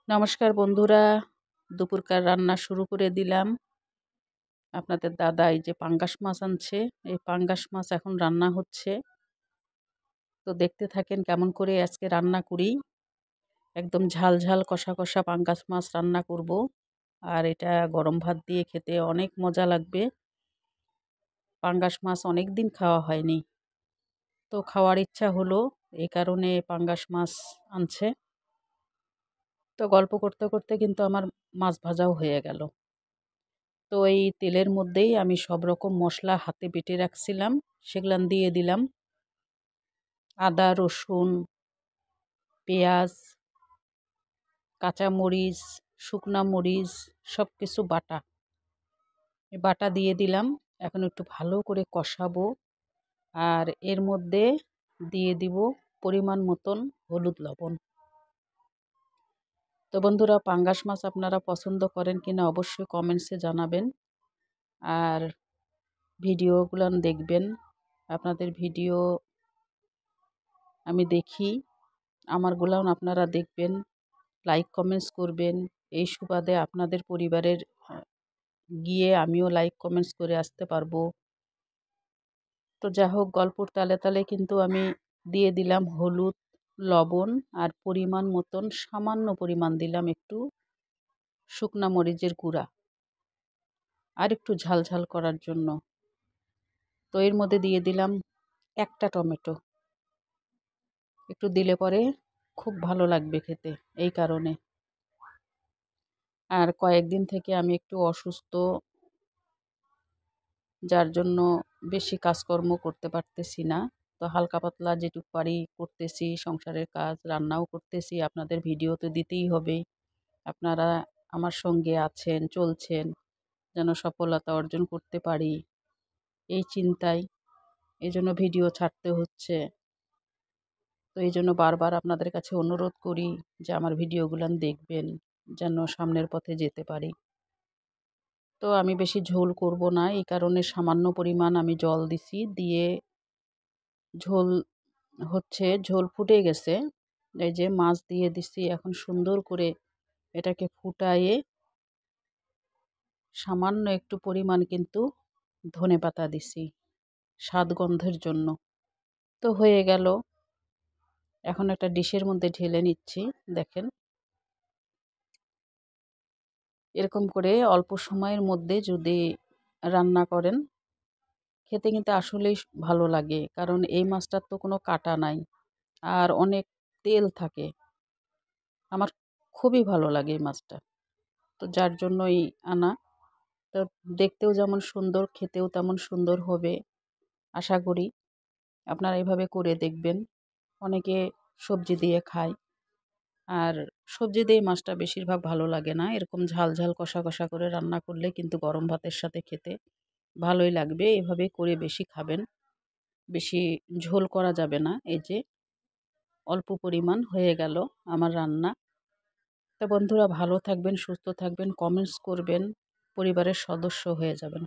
নমস্কার বন্ধুরা, দুপুরকার রান্না শুরু করে দিলাম। আপনাদের দাদা এই যে পাঙ্গাস মাছ আনছে, এই পাঙ্গাস মাছ এখন রান্না হচ্ছে। তো দেখতে থাকেন কেমন করে আজকে রান্না করি। একদম ঝাল ঝাল কষা কষা পাঙ্গাস মাছ রান্না করব। আর এটা গরম ভাত দিয়ে খেতে অনেক মজা লাগবে। পাঙ্গাস মাছ অনেক দিন খাওয়া হয়নি, তো খাওয়ার ইচ্ছা হলো, এই কারণে পাঙ্গাস মাছ আনছে। তো গল্প করতে করতে কিন্তু আমার মাছ ভাজাও হয়ে গেল। তো এই তেলের মধ্যেই আমি সব রকম মশলা হাতে বেটে রাখছিলাম, সেগুলান দিয়ে দিলাম। আদা, রসুন, পেঁয়াজ, কাঁচামরিচ, শুকনা মরিচ সব কিছু বাটা, এই বাটা দিয়ে দিলাম। এখন একটু ভালো করে কষাবো। আর এর মধ্যে দিয়ে দিব পরিমাণ মতন হলুদ লবণ। তো বন্ধুরা, পাঙ্গাস মাছ আপনারা পছন্দ করেন কিনা অবশ্যই কমেন্টসে জানাবেন। আর ভিডিওগুলো দেখবেন, আপনাদের ভিডিও আমি দেখি, আমারগুলাও আপনারা দেখবেন, লাইক কমেন্টস করবেন। এই সুবাদে আপনাদের পরিবারের গিয়ে আমিও লাইক কমেন্টস করে আসতে পারবো। তো যাই হোক, গল্পর তালে তালে কিন্তু আমি দিয়ে দিলাম হলুদ, লবণ, আর পরিমাণ মতন সামান্য পরিমাণ দিলাম একটু শুকনা মরিচের গুঁড়া, আর একটু ঝাল ঝাল করার জন্য। তো এর মধ্যে দিয়ে দিলাম একটা টমেটো, একটু দিলে পরে খুব ভালো লাগবে খেতে, এই কারণে। আর কয়েকদিন থেকে আমি একটু অসুস্থ, যার জন্য বেশি কাজকর্ম করতে পারতেছি না। তো হালকা পাতলা যেটুকু পারি করতেছি, সংসারের কাজ, রান্নাও করতেছি। আপনাদের ভিডিও তো দিতেই হবে, আপনারা আমার সঙ্গে আছেন, চলছেন, যেন সফলতা অর্জন করতে পারি এই চিন্তায়, এই জন্য ভিডিও ছাড়তে হচ্ছে। তো এই জন্য বারবার আপনাদের কাছে অনুরোধ করি যে আমার ভিডিওগুলো দেখবেন, যেন সামনের পথে যেতে পারি। তো আমি বেশি ঝোল করব না, এই কারণে সামান্য পরিমাণ আমি জল দিছি, দিয়ে ঝোল হচ্ছে, ঝোল ফুটে গেছে। এই যে মাছ দিয়ে দিছি, এখন সুন্দর করে এটাকে ফুটায়ে সামান্য একটু পরিমাণ কিন্তু ধনেপাতা দিছি স্বাদ গন্ধের জন্য। তো হয়ে গেল, এখন একটা ডিশের মধ্যে ঢেলে নিচ্ছি। দেখেন, এরকম করে অল্প সময়ের মধ্যে যদি রান্না করেন, খেতে কিন্তু আসলেই ভালো লাগে। কারণ এই মাছটার তো কোনো কাটা নাই, আর অনেক তেল থাকে। আমার খুবই ভালো লাগে এই মাছটা, তো যার জন্যই আনা। তো দেখতেও যেমন সুন্দর, খেতেও তেমন সুন্দর হবে আশা করি। আপনারা এভাবে করে দেখবেন। অনেকে সবজি দিয়ে খায়, আর সবজি দিয়ে মাছটা বেশিরভাগ ভালো লাগে না। এরকম ঝাল ঝাল কষা কষা করে রান্না করলে কিন্তু গরম ভাতের সাথে খেতে ভালোই লাগবে। এভাবে করে বেশি খাবেন, বেশি ঝোল করা যাবে না। এই যে অল্প পরিমাণ হয়ে গেল আমার রান্না। তা বন্ধুরা, ভালো থাকবেন, সুস্থ থাকবেন, কমেন্টস করবেন, পরিবারের সদস্য হয়ে যাবেন।